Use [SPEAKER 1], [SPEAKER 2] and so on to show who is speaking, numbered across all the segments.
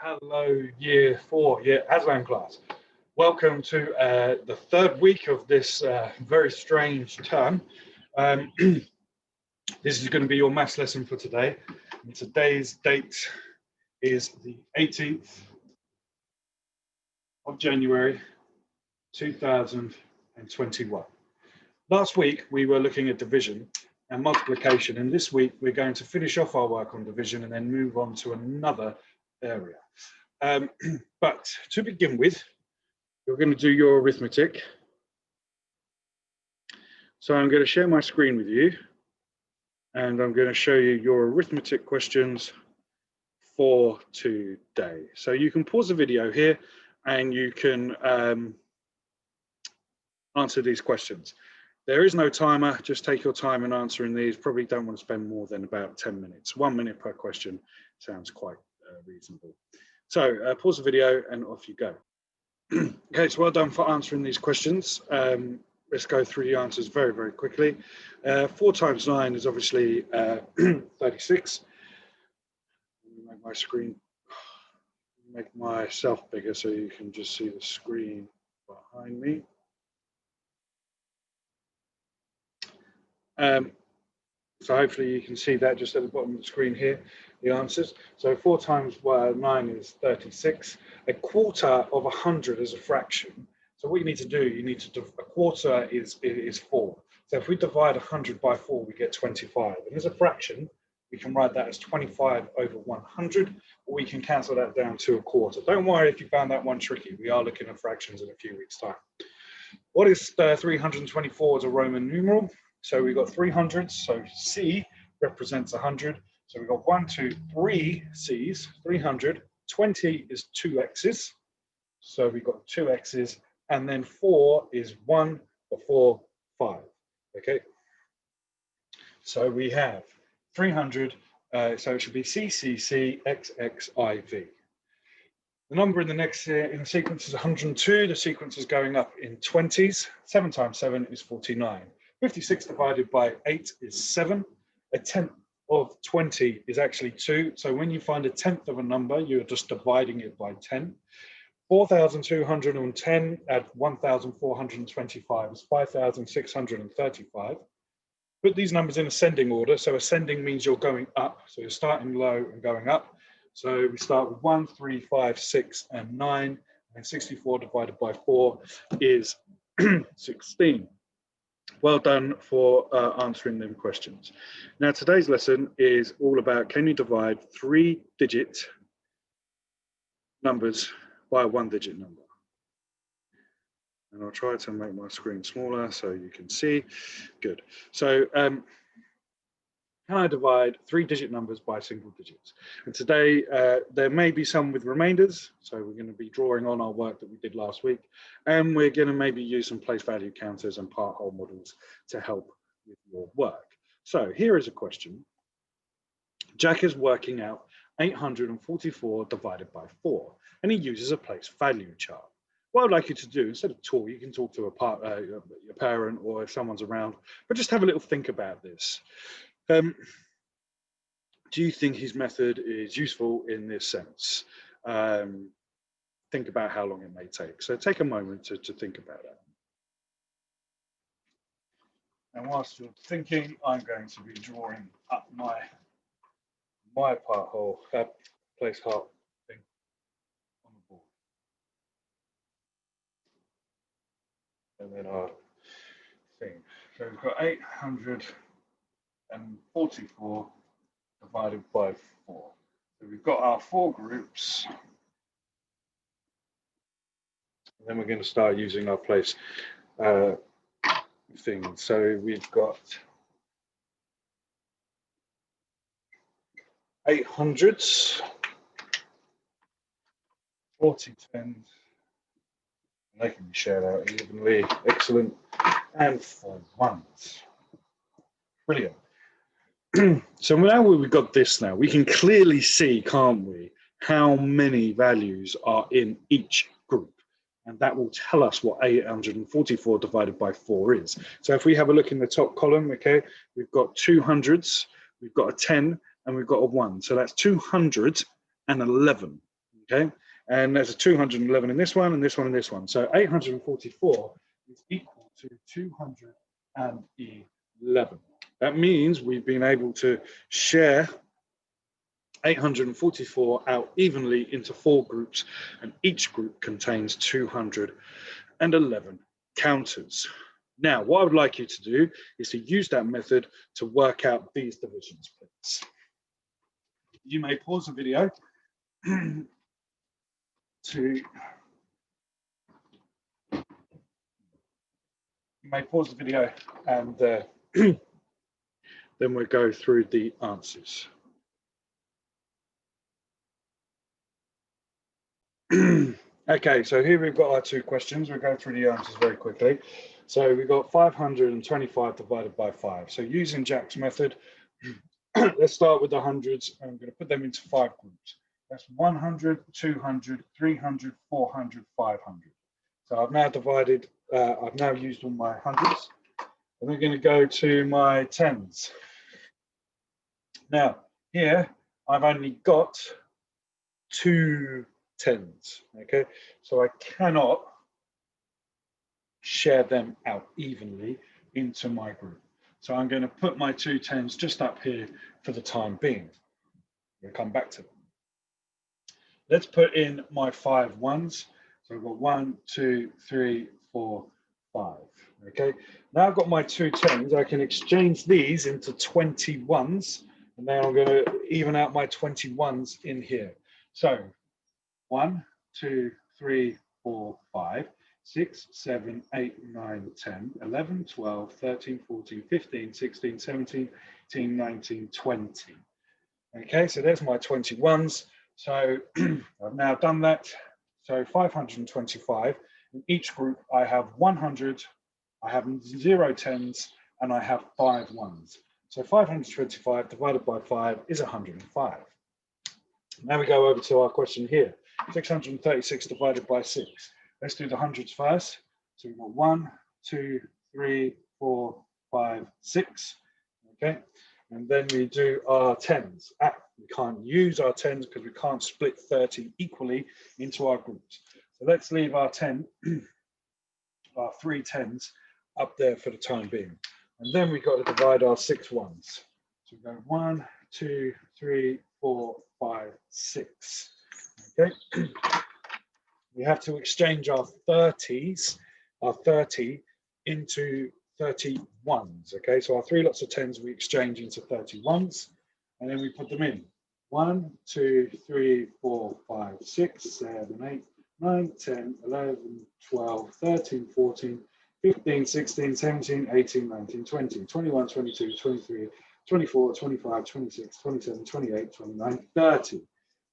[SPEAKER 1] Hello, year 4, Aslam class. Welcome to the third week of this very strange term. This is going to be your maths lesson for today. And today's date is the 18th of January 2021. Last week we were looking at division and multiplication, and this week we're going to finish off our work on division and then move on to another area. But to begin with, you're going to do your arithmetic. So I'm going to share my screen with you, and I'm going to show you your arithmetic questions for today. So you can pause the video here and you can answer these questions. There is no timer, just take your time in answering these. Probably don't want to spend more than about 10 minutes. 1 minute per question sounds quite reasonable. So pause the video and off you go. Okay, so well done for answering these questions. Let's go through the answers very, very quickly. 4 times 9 is obviously 36. Let me make my screen, make myself bigger so you can just see the screen behind me. So hopefully you can see that just at the bottom of the screen here, the answers. So 4 times 9 is 36. A quarter of 100 is a fraction. So what you need to do, a quarter is 4. So if we divide 100 by 4, we get 25. And as a fraction, we can write that as 25 over 100, or we can cancel that down to a quarter. Don't worry if you found that one tricky. We are looking at fractions in a few weeks' time. What is 324 as a Roman numeral? So we've got 300s, so C represents 100. So we've got 1, 2, 3 C's, 300. 20 is 2 X's. So we've got 2 X's, and then 4 is 1 or 4, 5. Okay. So we have 300, so it should be CCC XXIV. The number in the next in the sequence is 102. The sequence is going up in 20s. 7 times 7 is 49. 56 divided by 8 is 7. A tenth of 20 is actually 2. So when you find a tenth of a number, you're just dividing it by 10. 4,210 add 1,425 is 5,635. Put these numbers in ascending order. So ascending means you're going up. So you're starting low and going up. So we start with 1, 3, 5, 6, and 9. And 64 divided by 4 is 16. Well done for answering them questions. Now today's lesson is all about, can you divide 3-digit numbers by a 1-digit number? And I'll try to make my screen smaller so you can see. Good. So can I divide 3-digit numbers by single digits? And today there may be some with remainders. So we're going to be drawing on our work that we did last week. And we're going to maybe use some place value counters and part whole models to help with your work. So here is a question. Jack is working out 844 divided by 4, and he uses a place value chart. What I'd like you to do, instead of talk, you can talk to your parent or if someone's around, but just have a little think about this. Do you think his method is useful in this sense? Think about how long it may take. So take a moment to think about that. And whilst you're thinking, I'm going to be drawing up my part whole place heart thing on the board. And then our thing. So we've got 844 divided by 4. So we've got our 4 groups. And then we're going to start using our place thing. So we've got 800s, 40 10s, and they can be shared out evenly. Excellent. And 4 1s. Brilliant. So now we've got this now, we can clearly see, can't we, how many values are in each group. And that will tell us what 844 divided by 4 is. So if we have a look in the top column, okay, we've got 200s, we've got a 10, and we've got a 1. So that's 211. okay? And there's a 211 in this one and this one and this one. So 844 is equal to 211. That means we've been able to share 844 out evenly into 4 groups, and each group contains 211 counters. Now, what I would like you to do is to use that method to work out these divisions, please. You may pause the video and then we'll go through the answers. Okay, so here we've got our 2 questions. We'll go through the answers very quickly. So we've got 525 divided by 5. So using Jack's method, let's start with the hundreds. I'm going to put them into 5 groups. That's 100, 200, 300, 400, 500. So I've now divided, I've now used all my hundreds. And I'm going to go to my tens. Now, here, I've only got 2 tens, okay? So I cannot share them out evenly into my group. So I'm going to put my 2 tens just up here for the time being. We'll come back to them. Let's put in my 5 ones. So I've got 1, 2, 3, 4, 5. Okay, now I've got my 2 tens. I can exchange these into 21s, and now I'm going to even out my 21s in here. So 1, 2, 3, 4, 5, 6, 7, 8, 9, 10, 11, 12, 13, 14, 15, 16, 17, 18, 19, 20. Okay, so there's my 21s. So I've now done that. So 525. In each group, I have 100, I have 0 tens, and I have 5 ones. So 525 divided by 5 is 105. Now we go over to our question here. 636 divided by 6. Let's do the hundreds first. So we've got 1, 2, 3, 4, 5, 6. Okay, and then we do our tens. We can't use our tens because we can't split 30 equally into our groups. So let's leave our 10, our 3 tens up there for the time being. And then we've got to divide our 6 ones. So we go 1, 2, 3, 4, 5, 6. Okay. We have to exchange our 30s, our 30 into 31s. Okay, so our 3 lots of 10s we exchange into 31s, and then we put them in. 1, 2, 3, 4, 5, 6, 7, 8, 9, 10, 11, 12, 13, 14, 15, 16, 17, 18, 19, 20, 21, 22, 23, 24, 25, 26, 27, 28, 29, 30.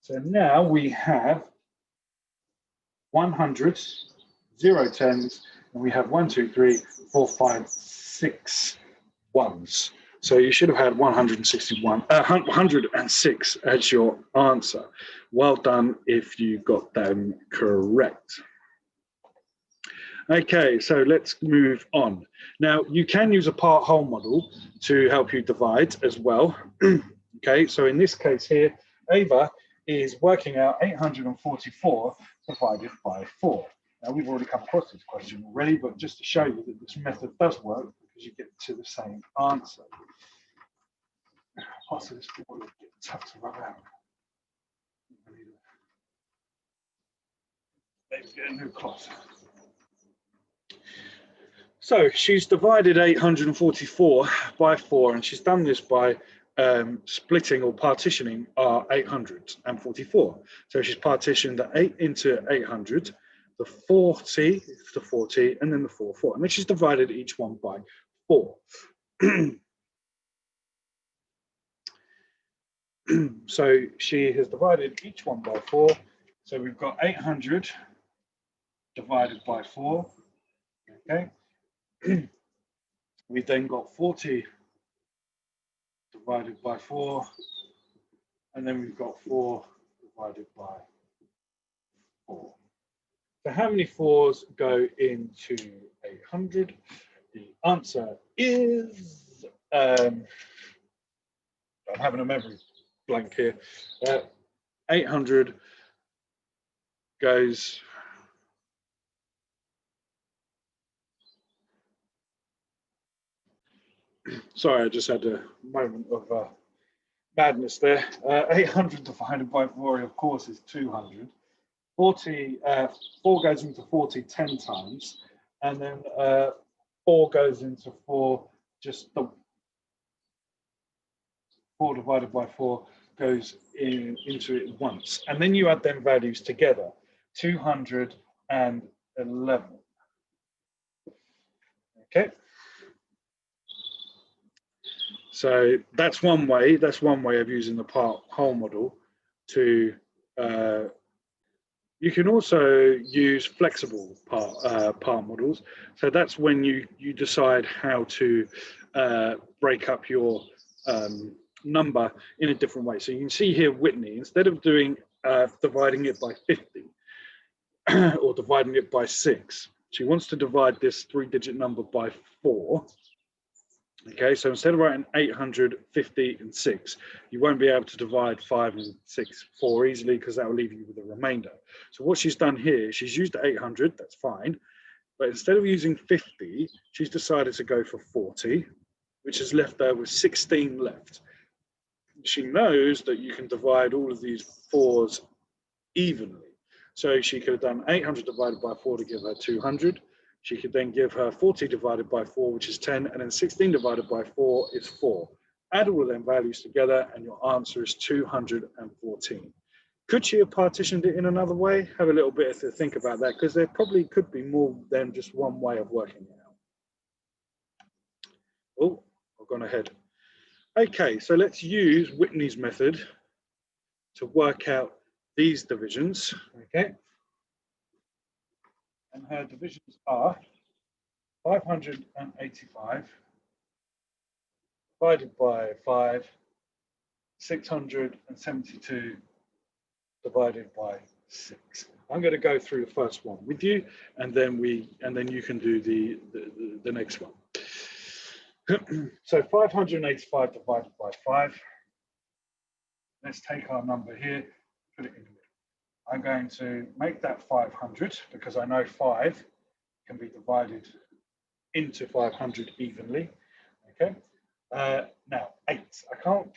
[SPEAKER 1] So now we have 100, 0 tens, and we have 1, 2, 3, 4, 5, 6 ones. So you should have had 106 as your answer. Well done if you got them correct. Okay, so let's move on. Now, you can use a part-whole model to help you divide as well. Okay, so in this case here, Ava is working out 844 divided by 4. Now, we've already come across this question already, but just to show you that this method does work because you get to the same answer. Parts of this board will get tough to rub out. Let's get a new cloth. So she's divided 844 by 4, and she's done this by splitting or partitioning our 844. So she's partitioned the 8 into 800, the 40 to 40, and then the 4, 4. And then she's divided each one by 4. So she has divided each one by 4. So we've got 800 divided by 4. Okay. We've then got 40 divided by 4, and then we've got 4 divided by 4. So how many 4s go into 800? The answer is, I'm having a memory blank here, 800 goes, sorry, I just had a moment of madness there. 800 divided by 4, of course, is 200. 40, 4 goes into 40 10 times, and then 4 goes into 4, just the 4 divided by 4 goes into it once. And then you add them values together, 211. Okay. So that's one way of using the part whole model to, you can also use flexible part models. So that's when you decide how to break up your number in a different way. So you can see here Whitney, instead of doing dividing it by 50 or dividing it by 6, she wants to divide this 3-digit number by 4. Okay, so instead of writing 850 and 6, you won't be able to divide 5 and 6, 4 easily, because that will leave you with a remainder. So what she's done here, she's used 800, that's fine. But instead of using 50, she's decided to go for 40, which has left her with 16 left. She knows that you can divide all of these 4s evenly. So she could have done 800 divided by 4 to give her 200. She could then give her 40 divided by 4, which is 10, and then 16 divided by 4 is 4. Add all of them values together, and your answer is 214. Could she have partitioned it in another way? Have a little bit to think about that, because there probably could be more than just one way of working it out. Oh, I've gone ahead. Okay, so let's use Whitney's method to work out these divisions, okay? And her divisions are 585 divided by 5, 672 divided by 6. I'm going to go through the first one with you, and then you can do the next one. So 585 divided by 5. Let's take our number here, put it in the middle. I'm going to make that 500, because I know 5 can be divided into 500 evenly. Okay. Now 8.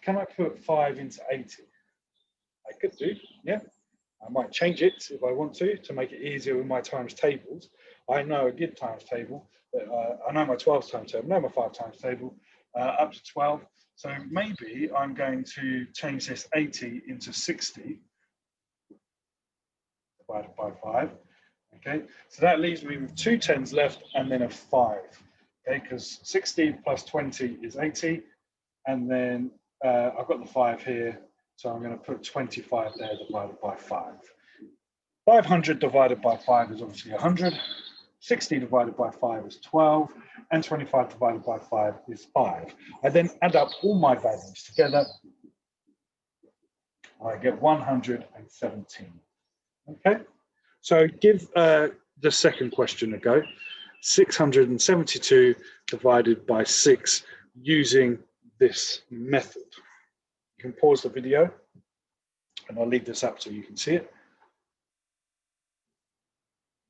[SPEAKER 1] Can I put 5 into 80? I could do, yeah. I might change it if I want to make it easier with my times tables. I know a good times table. I know my 12 times table. I know my 5 times table up to 12. So maybe I'm going to change this 80 into 60 divided by 5. Okay, so that leaves me with 2 10s left and then a 5. Okay, because 60 plus 20 is 80, and then I've got the 5 here, so I'm going to put 25 there divided by 5. 500 divided by 5 is obviously 100. 60 divided by 5 is 12, and 25 divided by 5 is 5. I then add up all my values together. I get 117. Okay, so give the second question a go. 672 divided by 6 using this method. You can pause the video, and I'll leave this up so you can see it.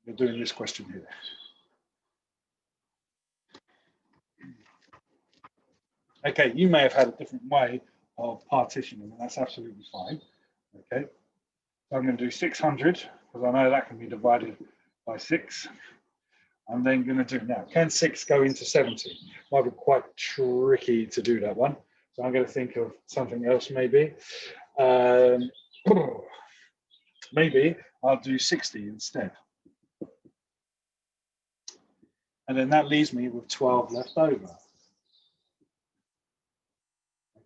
[SPEAKER 1] We're doing this question here. Okay, you may have had a different way of partitioning, and that's absolutely fine. Okay, so I'm going to do 600, because I know that can be divided by 6. I'm then going to do, now, can 6 go into 70? Might be quite tricky to do that one. So I'm going to think of something else maybe. Maybe I'll do 60 instead. And then that leaves me with 12 left over.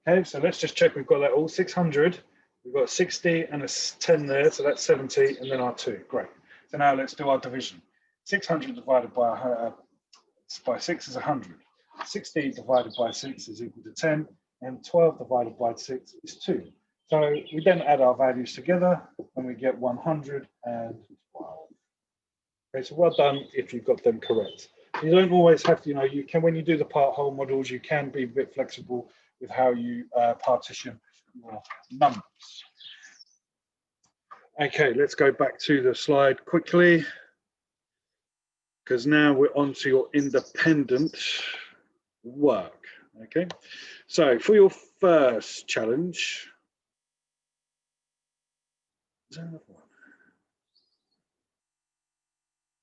[SPEAKER 1] Okay, so let's just check we've got that all. 600, we've got 60 and a 10 there, so that's 70, and then our 2. Great. So now let's do our division. 600 divided by 6 is 100. 60 divided by 6 is equal to 10, and 12 divided by 6 is 2. So we then add our values together, and we get 112. Okay, so well done if you've got them correct. You don't always have to, you can, when you do the part whole models, you can be a bit flexible with how you partition your numbers. Okay, let's go back to the slide quickly, because now we're on to your independent work. Okay, so for your first challenge, is there another one?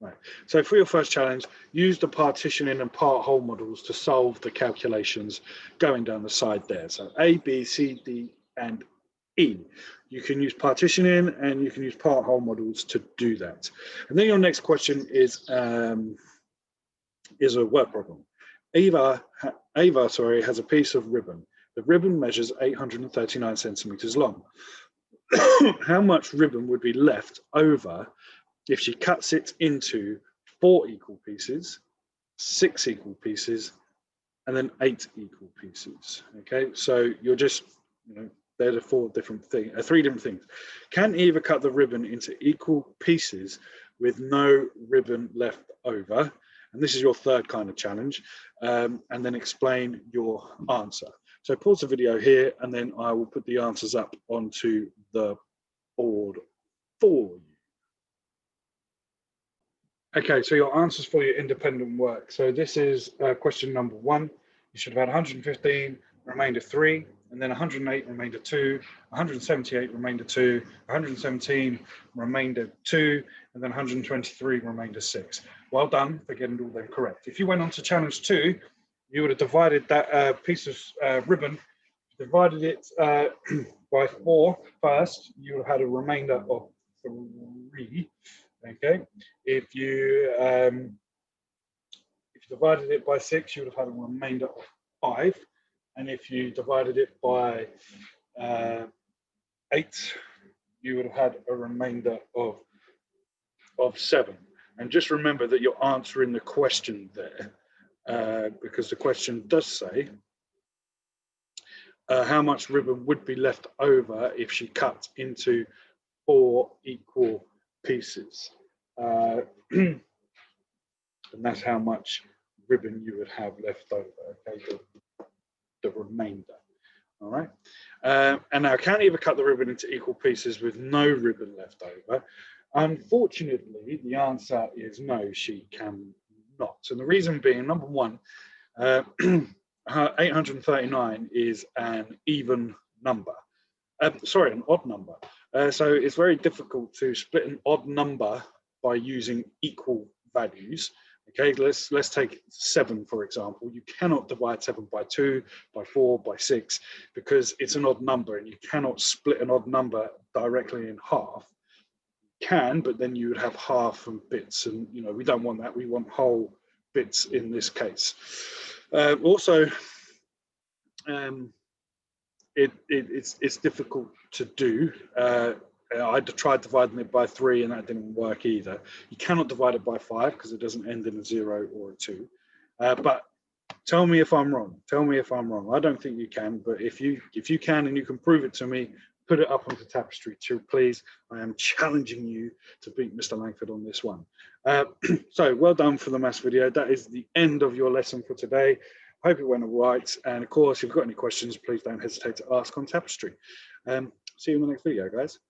[SPEAKER 1] Right. So for your first challenge, use the partitioning and part whole models to solve the calculations going down the side there. So A, B, C, D, and E. You can use partitioning and you can use part whole models to do that. And then your next question is a word problem. Ava has a piece of ribbon. The ribbon measures 839 centimeters long. How much ribbon would be left over if she cuts it into 4 equal pieces, 6 equal pieces, and then 8 equal pieces? Okay, so you're just, they're the 3 different things. Can Eva cut the ribbon into equal pieces with no ribbon left over? And this is your third kind of challenge. And then explain your answer. So pause the video here, and then I will put the answers up onto the board for you. Okay, so your answers for your independent work. So this is question number 1. You should have had 115, remainder 3, and then 108, remainder 2, 178, remainder 2, 117, remainder 2, and then 123, remainder 6. Well done for getting all them correct. If you went on to challenge 2, you would have divided that piece of ribbon, divided it by 4 first. You would have had a remainder of 3. Okay, if you divided it by 6, you would have had a remainder of 5, and if you divided it by 8, you would have had a remainder of 7. And just remember that you're answering the question there, because the question does say how much ribbon would be left over if she cut into 4 equal pieces. And that's how much ribbon you would have left over, okay, the remainder. All right. And now, can Eva cut the ribbon into equal pieces with no ribbon left over? Unfortunately, the answer is no, she cannot. And the reason being, number 1, 839 is an even number. Sorry, an odd number. So it's very difficult to split an odd number by using equal values. Okay, let's take 7, for example. You cannot divide 7 by 2, by 4, by 6, because it's an odd number, and you cannot split an odd number directly in half. You can, but then you would have half and bits, and we don't want that. We want whole bits in this case. Also, it's difficult to do. I tried dividing it by 3, and that didn't work either. You cannot divide it by 5 because it doesn't end in a 0 or a 2. But tell me if I'm wrong. Tell me if I'm wrong. I don't think you can, but if you can and you can prove it to me, put it up onto Tapestry too, please. I am challenging you to beat Mr. Langford on this one. So well done for the maths video. That is the end of your lesson for today. Hope it went all right. And of course, if you've got any questions, please don't hesitate to ask on Tapestry. See you in the next video, guys.